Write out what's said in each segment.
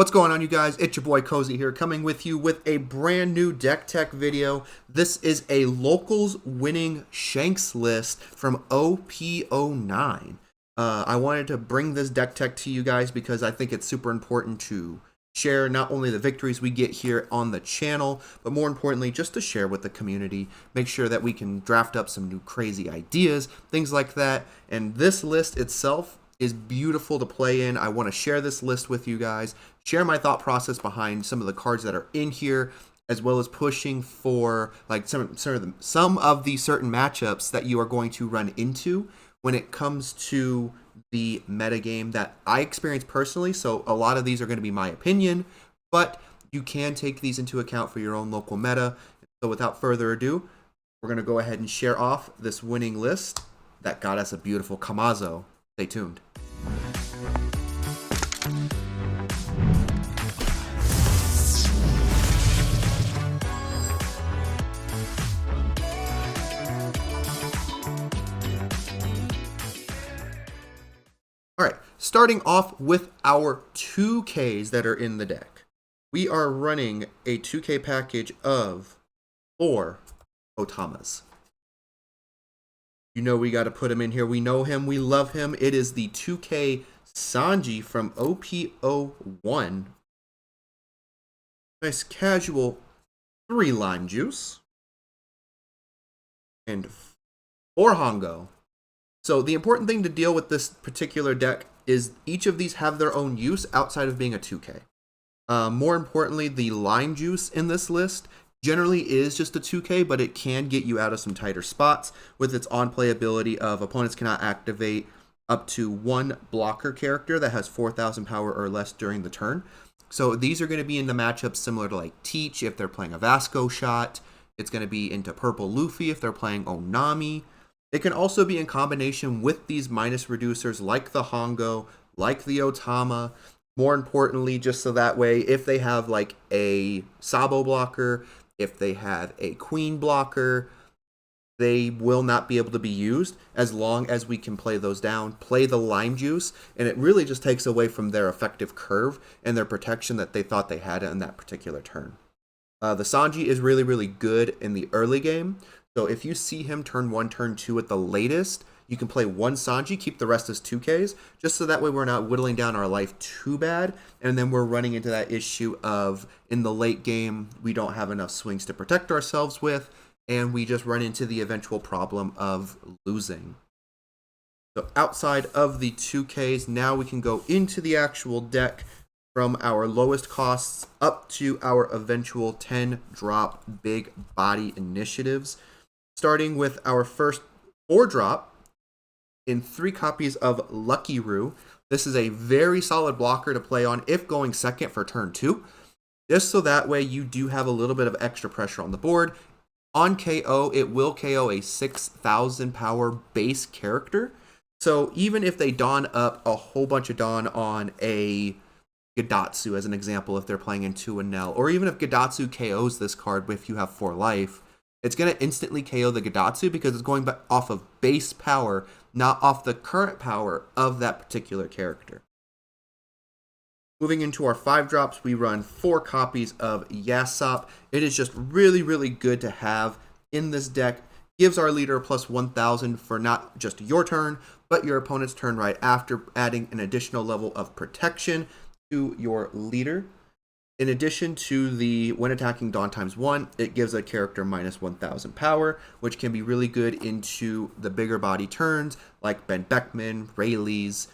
What's going on, you guys? It's your boy Cozy here, coming with you with a brand new deck tech video. This is a locals winning Shanks list from OP09. I wanted to bring this deck tech to you guys because I think it's super important to share not only the victories we get here on the channel, but more importantly, just to share with the community. Make sure that we can draft up some new crazy ideas, things like that. And this list itself is beautiful to play in. I want to share this list with you guys, share my thought process behind some of the cards that are in here, as well as pushing for like some of the certain matchups that you are going to run into when it comes to the metagame that I experience personally. So a lot of these are going to be my opinion, but you can take these into account for your own local meta. So without further ado, we're going to go ahead and share off this winning list that got us a beautiful Kamazo. Stay tuned. All right, starting off with our 2Ks that are in the deck. We are running a 2K package of 4 Otamas. You know we got to put him in here. We know him. We love him. It is the 2K Sanji from OP01. Nice casual 3 lime juice. And 4 Hongo. So the important thing to deal with this particular deck is each of these have their own use outside of being a 2K. More importantly, the lime juice in this list generally is just a 2K, but it can get you out of some tighter spots with its on-play ability of opponents cannot activate up to 1 blocker character that has 4,000 power or less during the turn. So these are going to be in the matchups similar to like Teach if they're playing a Vasco shot. It's going to be into Purple Luffy if they're playing Onami. It can also be in combination with these minus reducers like the Hongo, like the Otama. More importantly, just so that way, if they have like a Sabo blocker, if they have a Queen blocker, they will not be able to be used as long as we can play those down, play the lime juice, and it really just takes away from their effective curve and their protection that they thought they had in that particular turn. The Sanji is really, really good in the early game. So if you see him turn 1, turn 2 at the latest, you can play 1 Sanji, keep the rest as 2Ks, just so that way we're not whittling down our life too bad, and then we're running into that issue of, in the late game, we don't have enough swings to protect ourselves with, and we just run into the eventual problem of losing. So outside of the 2Ks, now we can go into the actual deck from our lowest costs up to our eventual 10 drop big body initiatives. Starting with our first 4 drop in 3 copies of Lucky Roo. This is a very solid blocker to play on if going second for turn 2. Just so that way you do have a little bit of extra pressure on the board. On KO, it will KO a 6,000 power base character. So even if they don up a whole bunch of Dawn on a Gadatsu, as an example, if they're playing into a Nell, or even if Gadatsu KOs this card if you have 4 life, it's going to instantly KO the Gadatsu because it's going off of base power, not off the current power of that particular character. Moving into our 5 drops, we run 4 copies of Yasop. It is just really, really good to have in this deck. Gives our leader a plus 1,000 for not just your turn, but your opponent's turn right after, adding an additional level of protection to your leader. In addition to the when attacking Dawn ×1, it gives a character minus 1,000 power, which can be really good into the bigger body turns like Ben Beckman, Rayleigh's,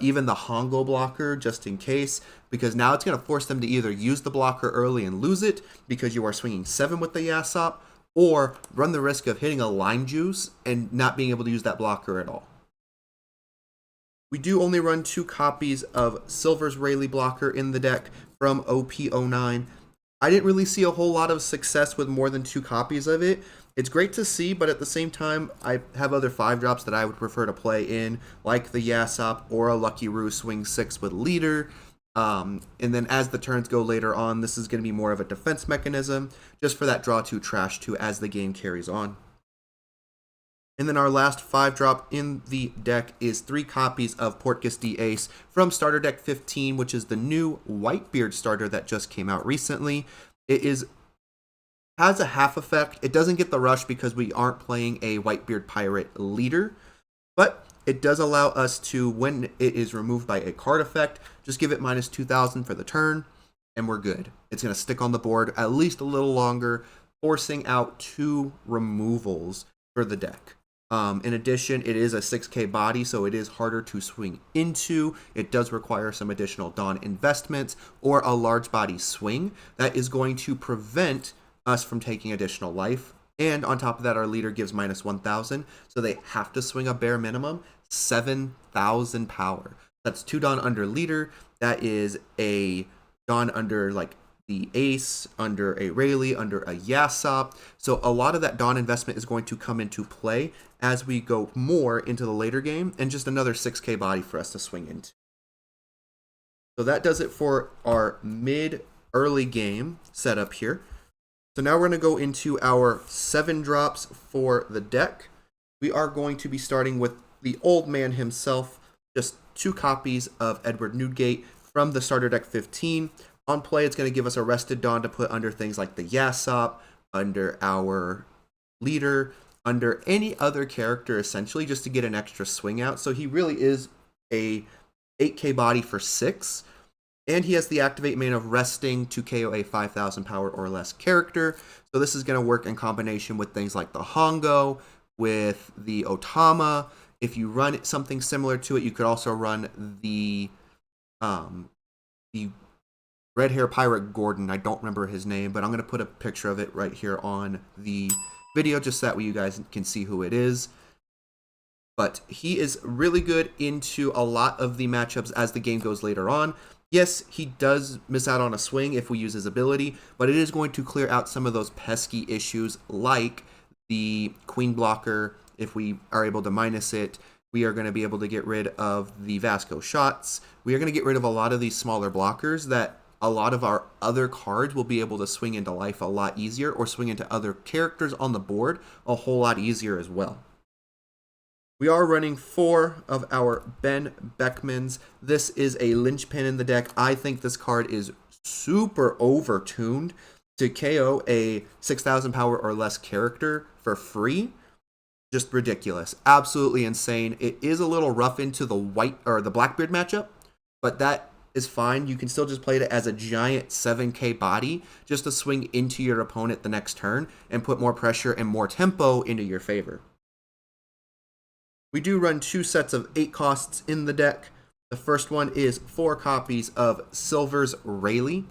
even the Hongo blocker, just in case, because now it's going to force them to either use the blocker early and lose it because you are swinging 7 with the Yasop, or run the risk of hitting a lime juice and not being able to use that blocker at all. We do only run 2 copies of Silver's Rayleigh blocker in the deck from OP09. I didn't really see a whole lot of success with more than 2 copies of it. It's great to see, but at the same time, I have other 5 drops that I would prefer to play in, like the Yasop or a Lucky Roo swing 6 with leader. And then as the turns go later on, this is going to be more of a defense mechanism, just for that draw 2, trash 2 as the game carries on. And then our last 5-drop in the deck is 3 copies of Portgas the Ace from Starter Deck 15, which is the new Whitebeard starter that just came out recently. It has a half effect. It doesn't get the rush because we aren't playing a Whitebeard Pirate leader, but it does allow us to, when it is removed by a card effect, just give it minus 2,000 for the turn, and we're good. It's going to stick on the board at least a little longer, forcing out 2 removals for the deck. In addition, it is a 6K body, so it is harder to swing into. It does require some additional Dawn investments or a large body swing that is going to prevent us from taking additional life. And on top of that, our leader gives minus 1,000, so they have to swing a bare minimum 7,000 power. That's 2 Dawn under leader. That is a Dawn under like the Ace, under a Rayleigh, under a Yasop. So a lot of that Dawn investment is going to come into play as we go more into the later game, and just another 6K body for us to swing into. So that does it for our mid-early game setup here. So now we're going to go into our 7 drops for the deck. We are going to be starting with the old man himself, just 2 copies of Edward Newgate from the Starter Deck 15. On play, it's going to give us a Rested Dawn to put under things like the Yasop, under our leader, under any other character, essentially, just to get an extra swing out. So he really is a 8K body for 6. And he has the activate main of resting to KO a 5,000 power or less character. So this is going to work in combination with things like the Hongo, with the Otama. If you run something similar to it, you could also run the red hair pirate Gordon. I don't remember his name, but I'm going to put a picture of it right here on the video just so that way you guys can see who it is. But he is really good into a lot of the matchups as the game goes later on. Yes, he does miss out on a swing if we use his ability, but it is going to clear out some of those pesky issues like the Queen blocker. If we are able to minus it, we are going to be able to get rid of the Vasco shots. We are going to get rid of a lot of these smaller blockers that a lot of our other cards will be able to swing into life a lot easier, or swing into other characters on the board a whole lot easier as well. We are running 4 of our Ben Beckmans. This is a linchpin in the deck. I think this card is super overtuned to KO a 6,000 power or less character for free. Just ridiculous. Absolutely insane. It is a little rough into the white or the Blackbeard matchup, but that is fine. You can still just play it as a giant 7K body just to swing into your opponent the next turn and put more pressure and more tempo into your favor. We do run 2 sets of 8 costs in the deck. The first one is 4 copies of Silver's Rayleigh.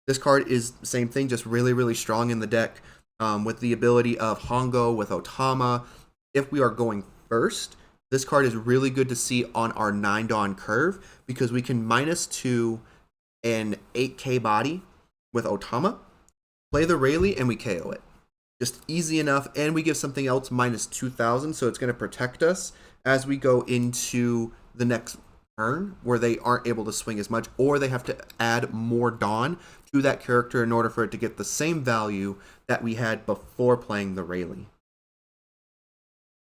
This card is the same thing, just really, really strong in the deck with the ability of Hongo with Otama. If we are going first, this card is really good to see on our 9 Dawn curve because we can -2 an 8K body with Otama, play the Rayleigh, and we KO it. Just easy enough, and we give something else -2,000, so it's going to protect us as we go into the next turn where they aren't able to swing as much, or they have to add more Dawn to that character in order for it to get the same value that we had before playing the Rayleigh.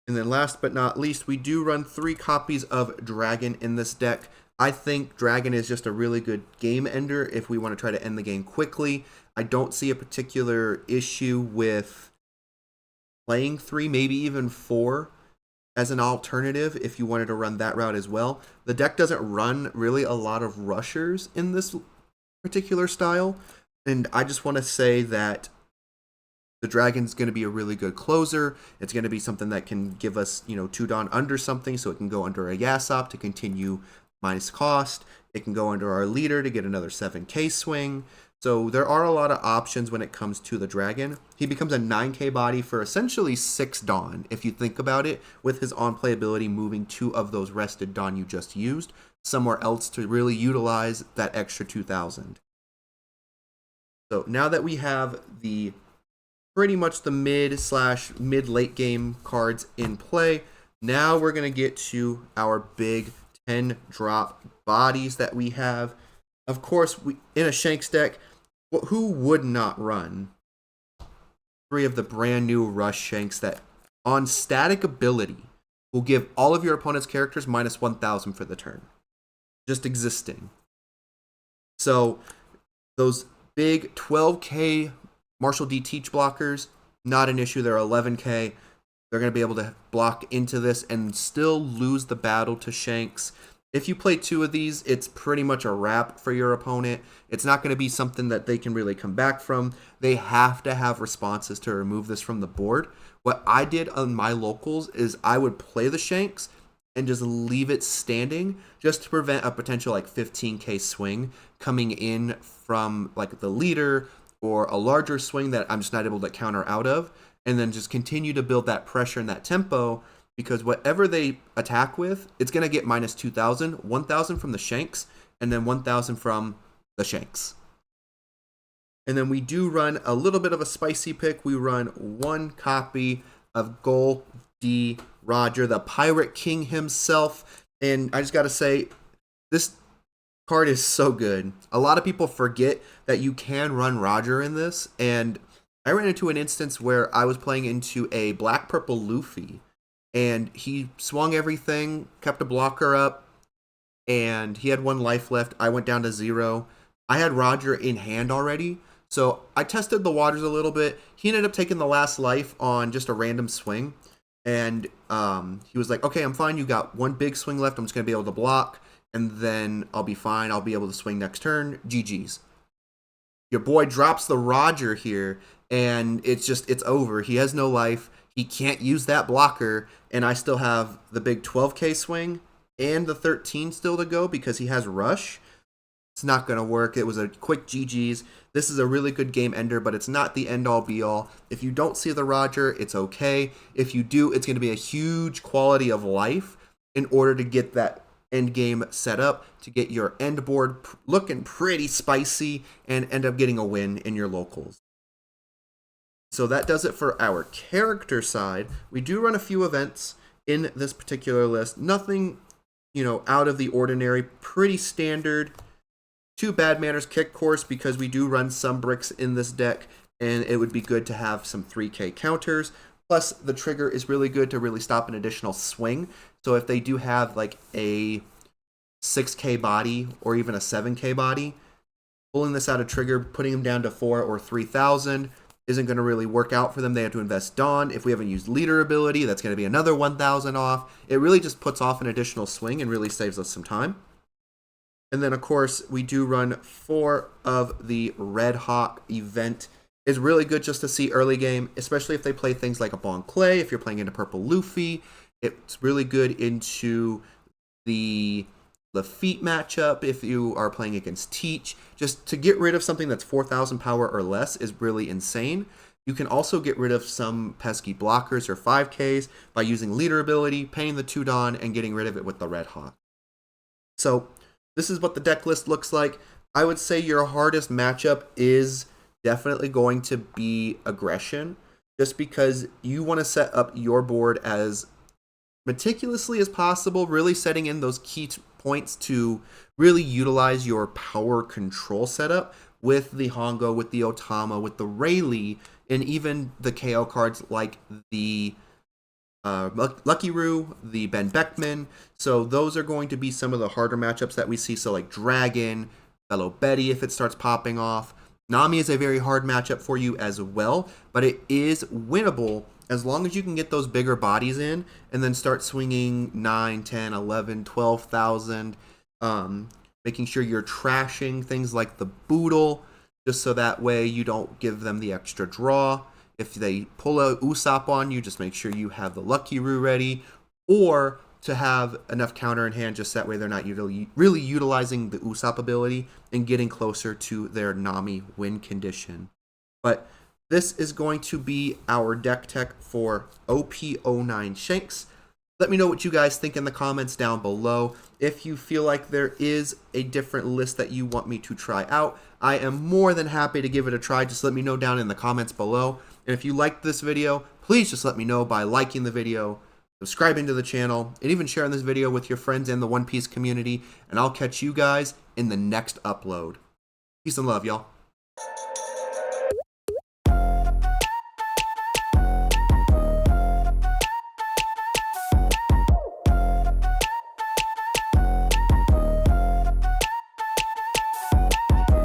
And then last but not least, we do run 3 copies of Dragon in this deck. I think Dragon is just a really good game ender if we want to try to end the game quickly. I don't see a particular issue with playing 3, maybe even 4 as an alternative if you wanted to run that route as well. The deck doesn't run really a lot of rushers in this particular style, and I just want to say that the Dragon's going to be a really good closer. It's going to be something that can give us, 2 Dawn under something, so it can go under a Yasop to continue minus cost. It can go under our leader to get another 7K swing. So there are a lot of options when it comes to the Dragon. He becomes a 9K body for essentially 6 Dawn, if you think about it, with his on-play ability moving 2 of those rested Dawn you just used somewhere else to really utilize that extra 2,000. So now that we have the pretty much the mid/mid-late game cards in play, now we're going to get to our big 10 drop bodies that we have. Of course, in a Shanks deck, who would not run 3 of the brand new Rush Shanks that on static ability will give all of your opponent's characters minus 1,000 for the turn. Just existing. So those big 12k Marshall D Teach blockers, not an issue. They're 11k. They're going to be able to block into this and still lose the battle to Shanks. If you play 2 of these, it's pretty much a wrap for your opponent. It's not going to be something that they can really come back from. They have to have responses to remove this from the board. What I did on my locals is I would play the Shanks and just leave it standing just to prevent a potential like 15k swing coming in from like the leader or a larger swing that I'm just not able to counter out of, and then just continue to build that pressure and that tempo, because whatever they attack with, it's going to get minus 2,000, 1,000 from the Shanks, and then 1,000 from the Shanks. And then we do run a little bit of a spicy pick. We run 1 copy of Gol D. Roger, the Pirate King himself. And I just got to say, this card is so good. A lot of people forget that you can run Roger in this. And I ran into an instance where I was playing into a black-purple Luffy. And he swung everything, kept a blocker up, and he had 1 life left. I went down to 0. I had Roger in hand already. So I tested the waters a little bit. He ended up taking the last life on just a random swing. And he was like, okay, I'm fine. You got 1 big swing left. I'm just going to be able to block. And then I'll be fine. I'll be able to swing next turn. GG's. Your boy drops the Roger here. And it's over. He has no life. He can't use that blocker. And I still have the big 12k swing and the 13 still to go because he has rush. It's not going to work. It was a quick GG's. This is a really good game ender, but it's not the end all be all. If you don't see the Roger, it's okay. If you do, it's going to be a huge quality of life in order to get that end game set up, to get your end board looking pretty spicy and end up getting a win in your locals. So that does it for our character side. We do run a few events in this particular list. Nothing, out of the ordinary. Pretty standard. 2 Bad Manners Kick Course because we do run some bricks in this deck, and it would be good to have some 3k counters. Plus, the trigger is really good to really stop an additional swing. So if they do have like a 6k body or even a 7k body, pulling this out of trigger, putting them down to 4 or 3,000 isn't going to really work out for them. They have to invest Dawn. If we haven't used leader ability, that's going to be another 1,000 off. It really just puts off an additional swing and really saves us some time. And then, of course, we do run 4 of the Red Hawk event. It's really good just to see early game, especially if they play things like a Bon Clay. If you're playing into Purple Luffy, it's really good into the Lafitte matchup. If you are playing against Teach, just to get rid of something that's 4,000 power or less is really insane. You can also get rid of some pesky blockers or 5Ks by using leader ability, paying the 2 Dawn, and getting rid of it with the Red Hawk. So this is what the deck list looks like. I would say your hardest matchup is definitely going to be Aggression, just because you want to set up your board as meticulously as possible, really setting in those key points to really utilize your power control setup with the Hongo, with the Otama, with the Rayleigh, and even the KO cards like the Lucky Roo, the Ben Beckman. So those are going to be some of the harder matchups that we see. So like Dragon, Fellow Betty if it starts popping off. Nami is a very hard matchup for you as well, but it is winnable as long as you can get those bigger bodies in and then start swinging 9, 10, 11, 12,000, making sure you're trashing things like the Boodle, just so that way you don't give them the extra draw. If they pull a Usopp on you, just make sure you have the Lucky Roo ready, or to have enough counter in hand, just that way they're not really utilizing the Usopp ability and getting closer to their Nami win condition. But this is going to be our deck tech for OP09 Shanks. Let me know what you guys think in the comments down below. If you feel like there is a different list that you want me to try out, I am more than happy to give it a try. Just let me know down in the comments below. And if you liked this video, please just let me know by liking the video, subscribing to the channel, and even sharing this video with your friends and the One Piece community. And I'll catch you guys in the next upload. Peace and love, y'all.